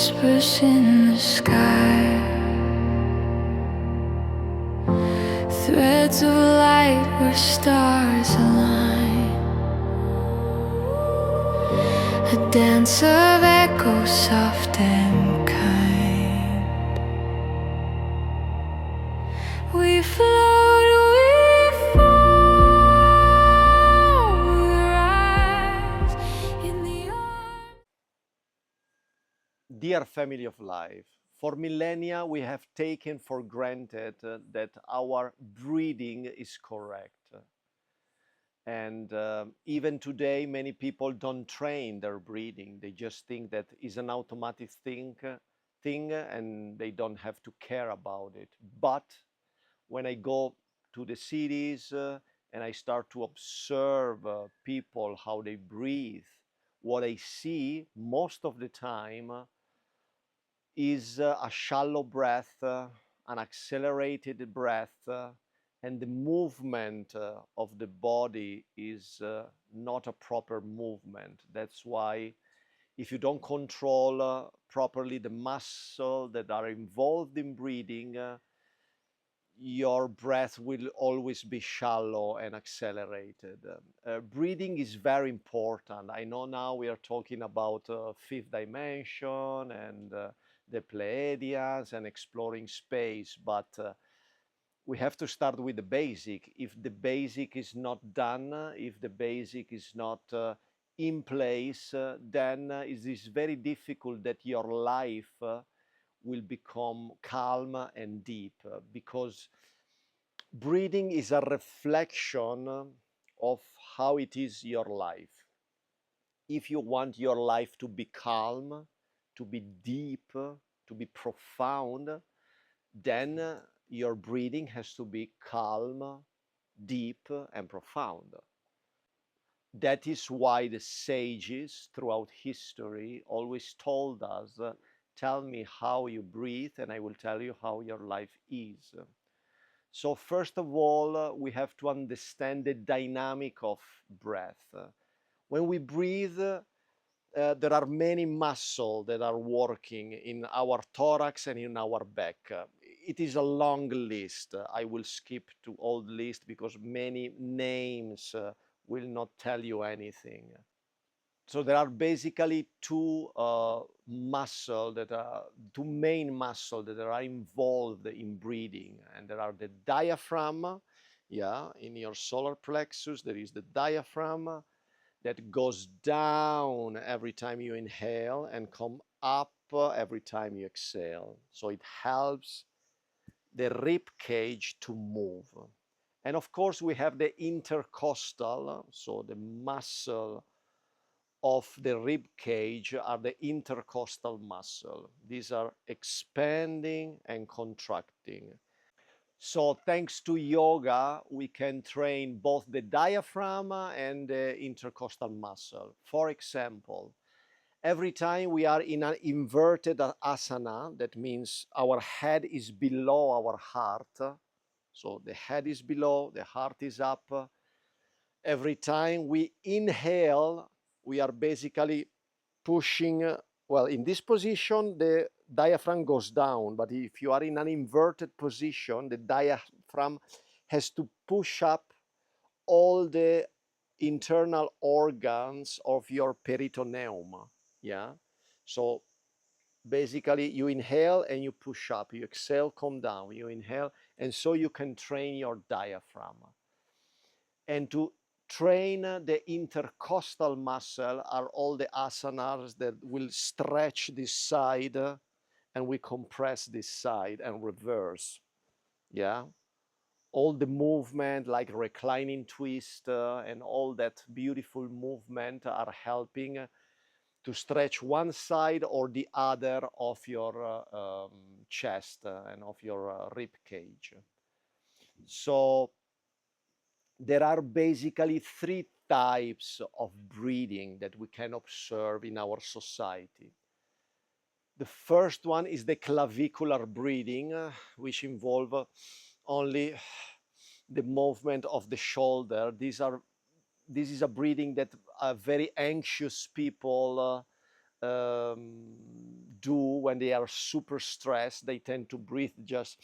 whispers in the sky, threads of light where stars align, a dance of echoes soft and kind. We float, we fall, we rise in the arms. Dear family of life, for millennia we have taken for granted that our breathing is correct. And even today, many people don't train their breathing. They just think that is an automatic thing and they don't have to care about it. But when I go to the cities and I start to observe people, how they breathe, what I see most of the time is a shallow breath, an accelerated breath, and the movement of the body is not a proper movement. That's why if you don't control properly the muscles that are involved in breathing, your breath will always be shallow and accelerated. Breathing is very important. I know now we are talking about fifth dimension and the Pleiadians and exploring space, but we have to start with the basic. If the basic is not done, if the basic is not in place, then it is very difficult that your life will become calm and deep, because breathing is a reflection of how it is your life. If you want your life to be calm, to be deep, to be profound, then your breathing has to be calm, deep, and profound. That is why the sages throughout history always told us, tell me how you breathe and I will tell you how your life is. So first of all, we have to understand the dynamic of breath. When we breathe, there are many muscles that are working in our thorax and in our back. It is a long list. I will skip to all the list because many names will not tell you anything. So there are basically two main muscles that are involved in breathing, and there are the diaphragm. In your solar plexus there is the diaphragm that goes down every time you inhale and come up every time you exhale. So it helps the rib cage to move. And of course we have the intercostal, so the muscle of the rib cage are the intercostal muscle. These are expanding and contracting. So thanks to yoga, we can train both the diaphragm and the intercostal muscle. For example, every time we are in an inverted asana, that means our head is below our heart. So the head is below, the heart is up. Every time we inhale, we are basically pushing, well, in this position, the diaphragm goes down, but if you are in an inverted position, the diaphragm has to push up all the internal organs of your peritoneum. So basically you inhale and you push up, you exhale, come down, you inhale, and so you can train your diaphragm. And to train the intercostal muscle are all the asanas that will stretch this side and we compress this side and reverse. All the movement like reclining twist and all that beautiful movement are helping to stretch one side or the other of your chest and of your rib cage. So there are basically three types of breathing that we can observe in our society. The first one is the clavicular breathing, which involve only the movement of the shoulder. This is a breathing that very anxious people do when they are super stressed. They tend to breathe just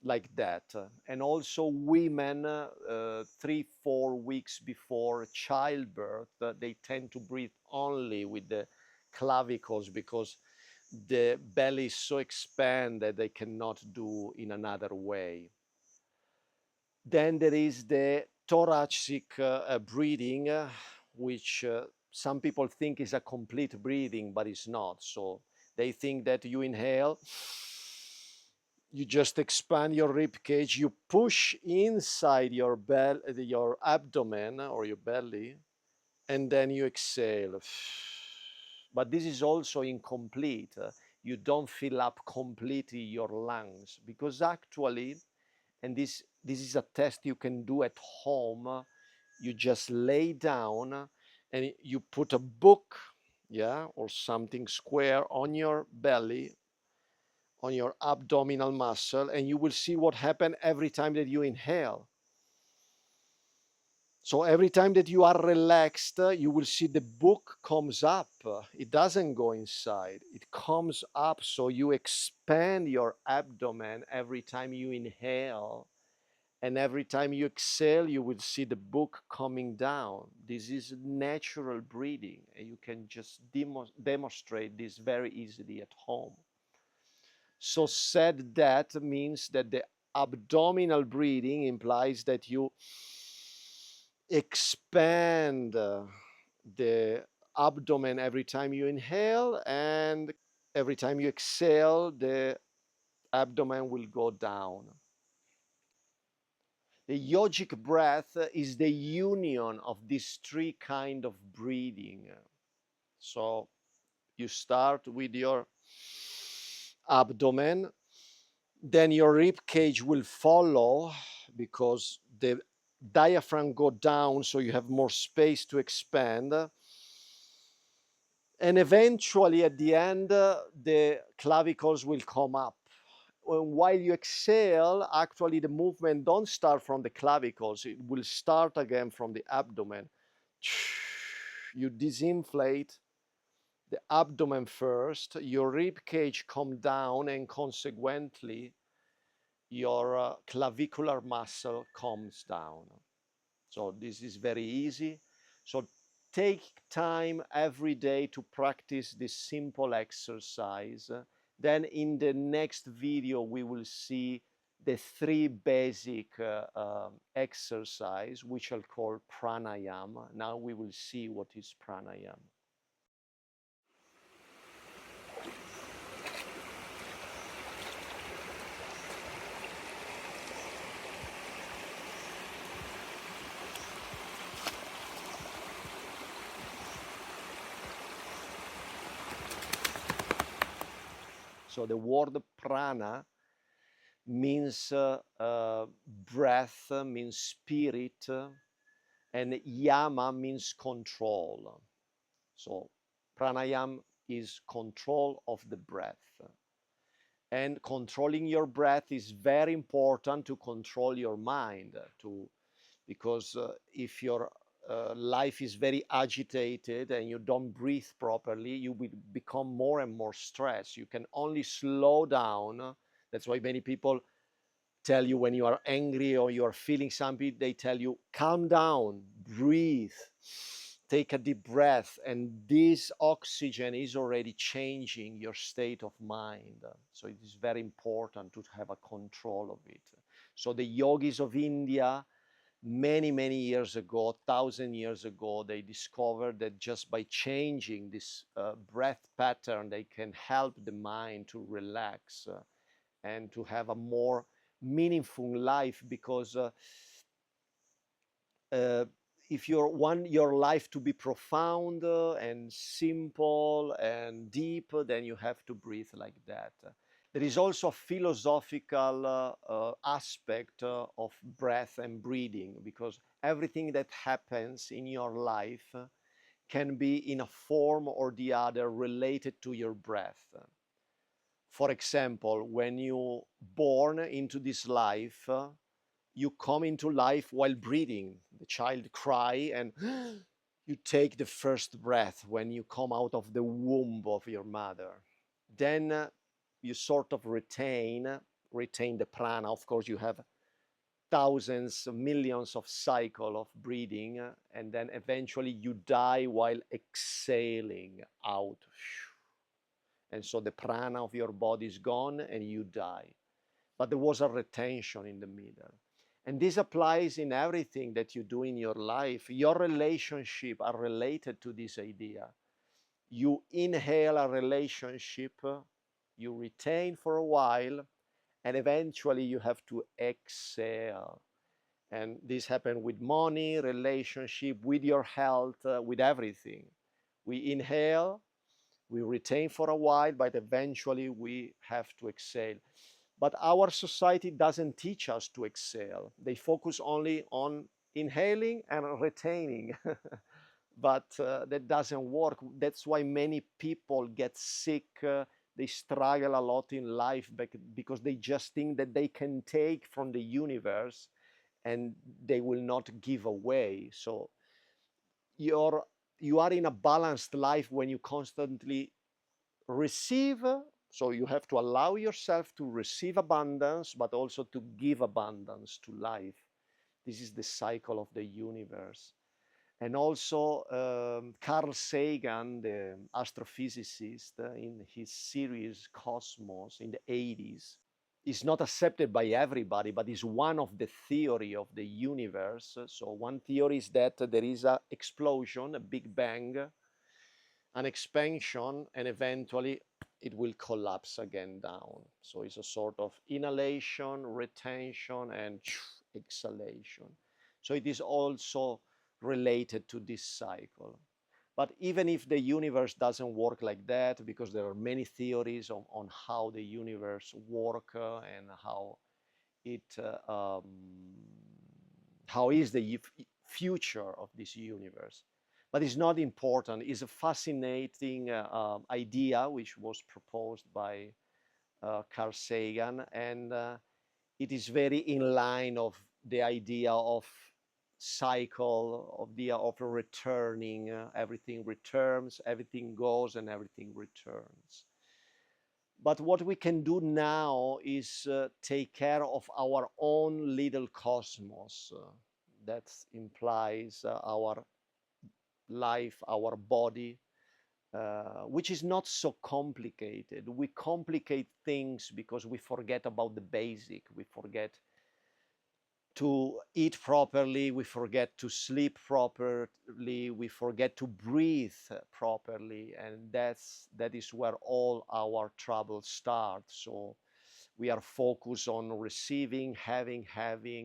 like that. And also women, 3-4 weeks before childbirth, they tend to breathe only with the clavicles because the belly is so expanded that they cannot do in another way. Then there is the thoracic breathing, which some people think is a complete breathing, but it's not. So they think that you inhale, you just expand your rib cage, you push inside your your abdomen or your belly, and then you exhale. But this is also incomplete. You don't fill up completely your lungs because actually, and this is a test you can do at home. You just lay down and you put a book, yeah, or something square on your belly, on your abdominal muscle, and you will see what happens every time that you inhale. So every time that you are relaxed, you will see the book comes up. It doesn't go inside. It comes up. So you expand your abdomen every time you inhale. And every time you exhale, you will see the book coming down. This is natural breathing. And you can just demonstrate this very easily at home. So said that means that the abdominal breathing implies that you expand the abdomen every time you inhale, and every time you exhale, the abdomen will go down. The yogic breath is the union of these three kind of breathing. So you start with your abdomen, then your rib cage will follow because the diaphragm go down, so you have more space to expand. And eventually at the end, the clavicles will come up. While you exhale, actually the movement don't start from the clavicles, it will start again from the abdomen. You disinflate the abdomen first, your rib cage come down, and consequently your clavicular muscle comes down. So this is very easy. So take time every day to practice this simple exercise. Then in the next video, we will see the three basic exercise, which I'll call pranayama. Now we will see what is pranayama. So the word prana means breath, means spirit, and yama means control. So pranayama is control of the breath. And controlling your breath is very important to control your mind, because if your life is very agitated and you don't breathe properly, you will become more and more stressed. You can only slow down. That's why many people tell you when you are angry or you are feeling something, they tell you, calm down, breathe, take a deep breath. And this oxygen is already changing your state of mind. So it is very important to have a control of it. So the yogis of India, many years ago, 1,000 years ago, they discovered that just by changing this breath pattern, they can help the mind to relax and to have a more meaningful life, because if you want your life to be profound and simple and deep, then you have to breathe like that. There is also a philosophical aspect of breath and breathing, because everything that happens in your life can be in a form or the other related to your breath. For example, when you born into this life, you come into life while breathing. The child cry and you take the first breath when you come out of the womb of your mother. Then you sort of retain the prana. Of course, you have thousands, millions of cycle of breathing, and then eventually you die while exhaling out. And so the prana of your body is gone and you die. But there was a retention in the middle. And this applies in everything that you do in your life. Your relationship are related to this idea. You inhale a relationship, you retain for a while, and eventually you have to exhale. And this happened with money, relationship, with your health, with everything. We inhale, we retain for a while, but eventually we have to exhale. But our society doesn't teach us to exhale. They focus only on inhaling and retaining. But that doesn't work. That's why many people get sick. They struggle a lot in life because they just think that they can take from the universe and they will not give away. So you are in a balanced life when you constantly receive. So you have to allow yourself to receive abundance, but also to give abundance to life. This is the cycle of the universe. And also, Carl Sagan, the astrophysicist, in his series Cosmos in the 80s, is not accepted by everybody, but is one of the theory of the universe. So one theory is that there is an explosion, a big bang, an expansion, and eventually it will collapse again down. So it's a sort of inhalation, retention, and exhalation. So it is also related to this cycle. But even if the universe doesn't work like that, because there are many theories on how the universe work and it how is the future of this universe. But it's not important. It's a fascinating idea which was proposed by Carl Sagan, and it is very in line of the idea of cycle, of the of returning. Everything returns, everything goes, and everything returns. But what we can do now is take care of our own little cosmos. That implies our life, our body, which is not so complicated. We complicate things because we forget about the basic. We forget to eat properly, we forget to sleep properly, we forget to breathe properly, and that is where all our troubles start. So we are focused on receiving, having,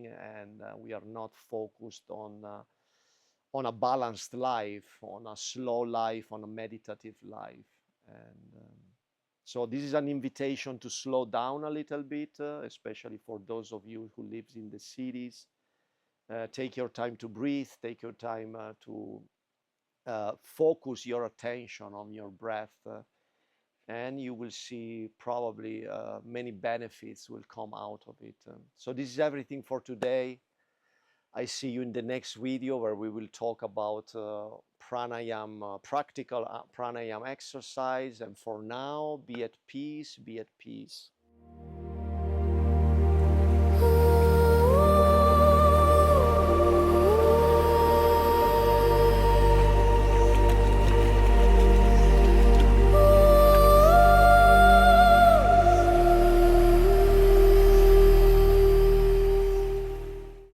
and we are not focused on a balanced life, on a slow life, on a meditative life. And so this is an invitation to slow down a little bit, especially for those of you who live in the cities. Take your time to breathe, take your time to focus your attention on your breath, and you will see probably many benefits will come out of it. So this is everything for today. I see you in the next video where we will talk about pranayama, practical pranayama exercise. And for now, be at peace, be at peace.